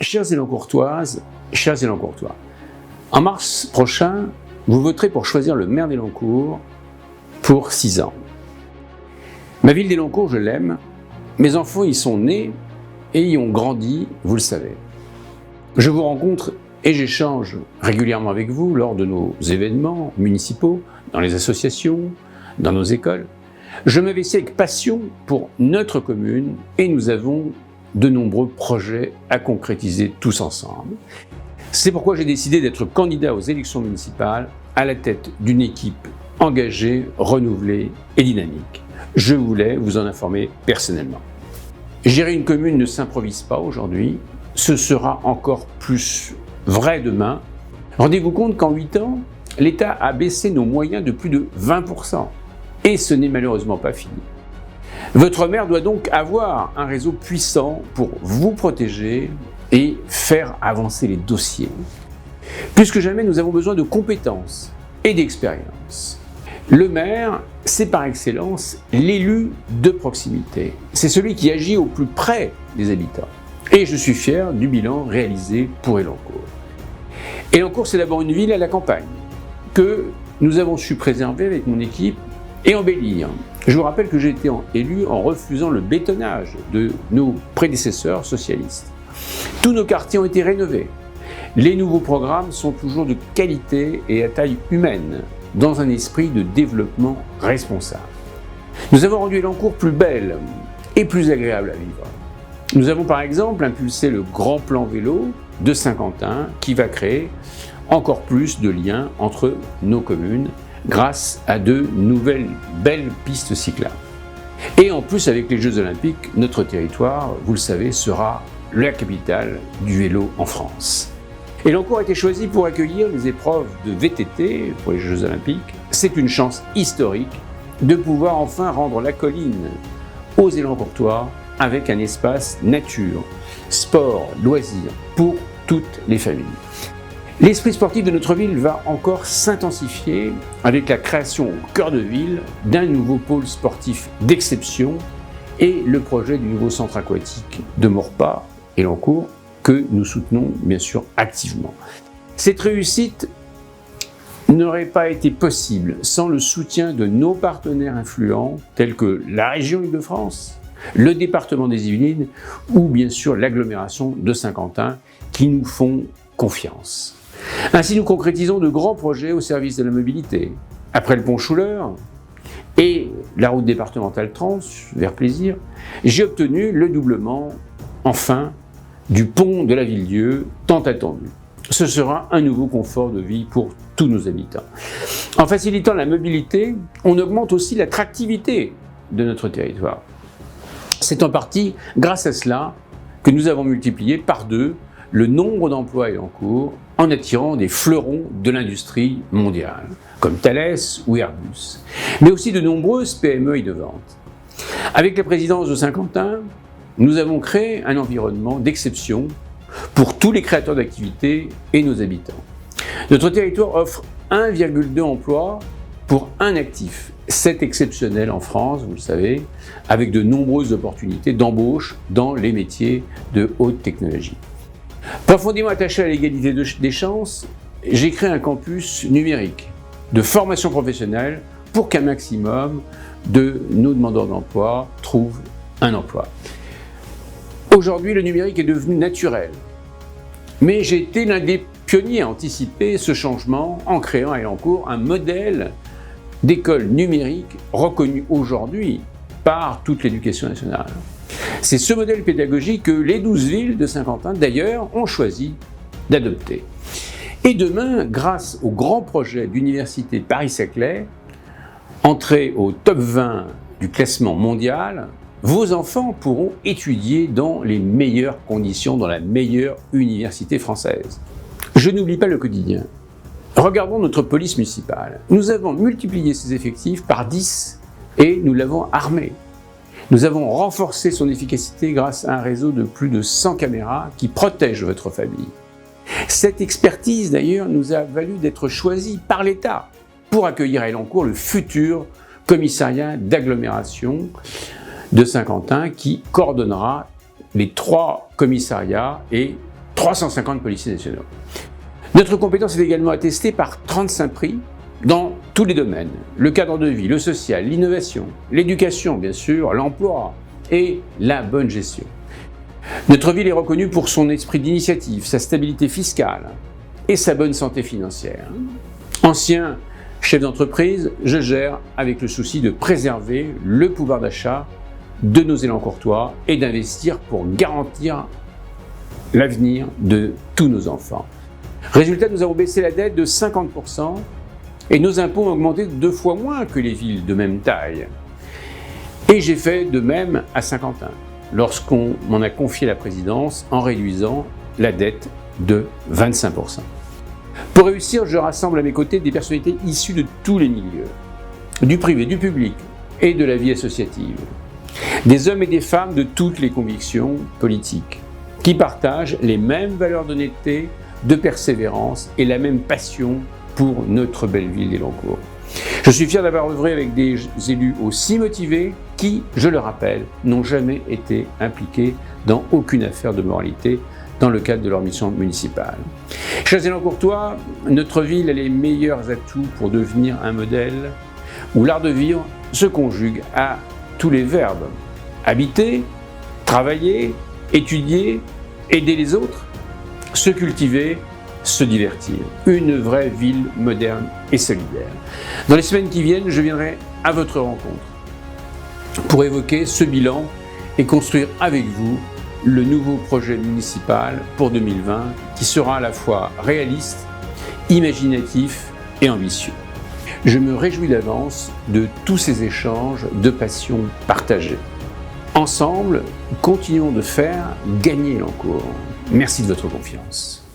Chères Élancourtoises, chers Élancourtois, en mars prochain, vous voterez pour choisir le maire d'Élancourt pour 6 ans. Ma ville d'Élancourt, je l'aime. Mes enfants y sont nés et y ont grandi, vous le savez. Je vous rencontre et j'échange régulièrement avec vous lors de nos événements municipaux, dans les associations, dans nos écoles. Je m'investis avec passion pour notre commune et nous avons de nombreux projets à concrétiser tous ensemble. C'est pourquoi j'ai décidé d'être candidat aux élections municipales à la tête d'une équipe engagée, renouvelée et dynamique. Je voulais vous en informer personnellement. Gérer une commune ne s'improvise pas aujourd'hui, ce sera encore plus vrai demain. Rendez-vous compte qu'en 8 ans, l'État a baissé nos moyens de plus de 20%. Et ce n'est malheureusement pas fini. Votre maire doit donc avoir un réseau puissant pour vous protéger et faire avancer les dossiers. Plus que jamais, nous avons besoin de compétences et d'expérience. Le maire, c'est par excellence l'élu de proximité. C'est celui qui agit au plus près des habitants. Et je suis fier du bilan réalisé pour Élancourt. Élancourt, c'est d'abord une ville à la campagne que nous avons su préserver avec mon équipe et embellir. Je vous rappelle que j'ai été élu en refusant le bétonnage de nos prédécesseurs socialistes. Tous nos quartiers ont été rénovés. Les nouveaux programmes sont toujours de qualité et à taille humaine, dans un esprit de développement responsable. Nous avons rendu Élancourt plus belle et plus agréable à vivre. Nous avons par exemple impulsé le grand plan vélo de Saint-Quentin qui va créer encore plus de liens entre nos communes grâce à de nouvelles belles pistes cyclables. Et en plus, avec les Jeux Olympiques, notre territoire, vous le savez, sera la capitale du vélo en France. Élancourt a été choisi pour accueillir les épreuves de VTT pour les Jeux Olympiques. C'est une chance historique de pouvoir enfin rendre la colline aux Élancourtois avec un espace nature, sport, loisirs pour toutes les familles. L'esprit sportif de notre ville va encore s'intensifier avec la création au cœur de ville d'un nouveau pôle sportif d'exception et le projet du nouveau centre aquatique de Maurepas, Élancourt, que nous soutenons bien sûr activement. Cette réussite n'aurait pas été possible sans le soutien de nos partenaires influents tels que la région Île-de-France, le département des Yvelines ou bien sûr l'agglomération de Saint-Quentin qui nous font confiance. Ainsi, nous concrétisons de grands projets au service de la mobilité. Après le pont Schuller et la route départementale trans vers Plaisir, j'ai obtenu le doublement, enfin, du pont de la Ville-Dieu, tant attendu. Ce sera un nouveau confort de vie pour tous nos habitants. En facilitant la mobilité, on augmente aussi l'attractivité de notre territoire. C'est en partie grâce à cela que nous avons multiplié par 2 le nombre d'emplois à Élancourt en attirant des fleurons de l'industrie mondiale, comme Thales ou Airbus, mais aussi de nombreuses PME innovantes. Avec la présidence de Saint-Quentin, nous avons créé un environnement d'exception pour tous les créateurs d'activités et nos habitants. Notre territoire offre 1,2 emplois pour un actif. C'est exceptionnel en France, vous le savez, avec de nombreuses opportunités d'embauche dans les métiers de haute technologie. Profondément attaché à l'égalité des chances, j'ai créé un campus numérique de formation professionnelle pour qu'un maximum de nos demandeurs d'emploi trouvent un emploi. Aujourd'hui, le numérique est devenu naturel, mais j'ai été l'un des pionniers à anticiper ce changement en créant à Élancourt un modèle d'école numérique reconnu aujourd'hui par toute l'éducation nationale. C'est ce modèle pédagogique que les 12 villes de Saint-Quentin, d'ailleurs, ont choisi d'adopter. Et demain, grâce au grand projet d'Université Paris-Saclay, entré au top 20 du classement mondial, vos enfants pourront étudier dans les meilleures conditions, dans la meilleure université française. Je n'oublie pas le quotidien. Regardons notre police municipale. Nous avons multiplié ses effectifs par 10 et nous l'avons armée. Nous avons renforcé son efficacité grâce à un réseau de plus de 100 caméras qui protègent votre famille. Cette expertise, d'ailleurs, nous a valu d'être choisis par l'État pour accueillir à Élancourt le futur commissariat d'agglomération de Saint-Quentin qui coordonnera les 3 commissariats et 350 policiers nationaux. Notre compétence est également attestée par 35 prix dans tous les domaines, le cadre de vie, le social, l'innovation, l'éducation bien sûr, l'emploi et la bonne gestion. Notre ville est reconnue pour son esprit d'initiative, sa stabilité fiscale et sa bonne santé financière. Ancien chef d'entreprise, je gère avec le souci de préserver le pouvoir d'achat de nos Élancourtois et d'investir pour garantir l'avenir de tous nos enfants. Résultat, nous avons baissé la dette de 50% et nos impôts ont augmenté 2 fois moins que les villes de même taille. Et j'ai fait de même à Saint-Quentin, lorsqu'on m'en a confié la présidence en réduisant la dette de 25%. Pour réussir, je rassemble à mes côtés des personnalités issues de tous les milieux, du privé, du public et de la vie associative. Des hommes et des femmes de toutes les convictions politiques, qui partagent les mêmes valeurs d'honnêteté, de persévérance et la même passion pour notre belle ville d'Élancourt. Je suis fier d'avoir œuvré avec des élus aussi motivés qui, je le rappelle, n'ont jamais été impliqués dans aucune affaire de moralité dans le cadre de leur mission municipale. Chers Élancourtois, notre ville a les meilleurs atouts pour devenir un modèle où l'art de vivre se conjugue à tous les verbes. Habiter, travailler, étudier, aider les autres, se cultiver, se divertir. Une vraie ville moderne et solidaire. Dans les semaines qui viennent, je viendrai à votre rencontre pour évoquer ce bilan et construire avec vous le nouveau projet municipal pour 2020 qui sera à la fois réaliste, imaginatif et ambitieux. Je me réjouis d'avance de tous ces échanges de passion partagées. Ensemble, continuons de faire gagner Élancourt. Merci de votre confiance.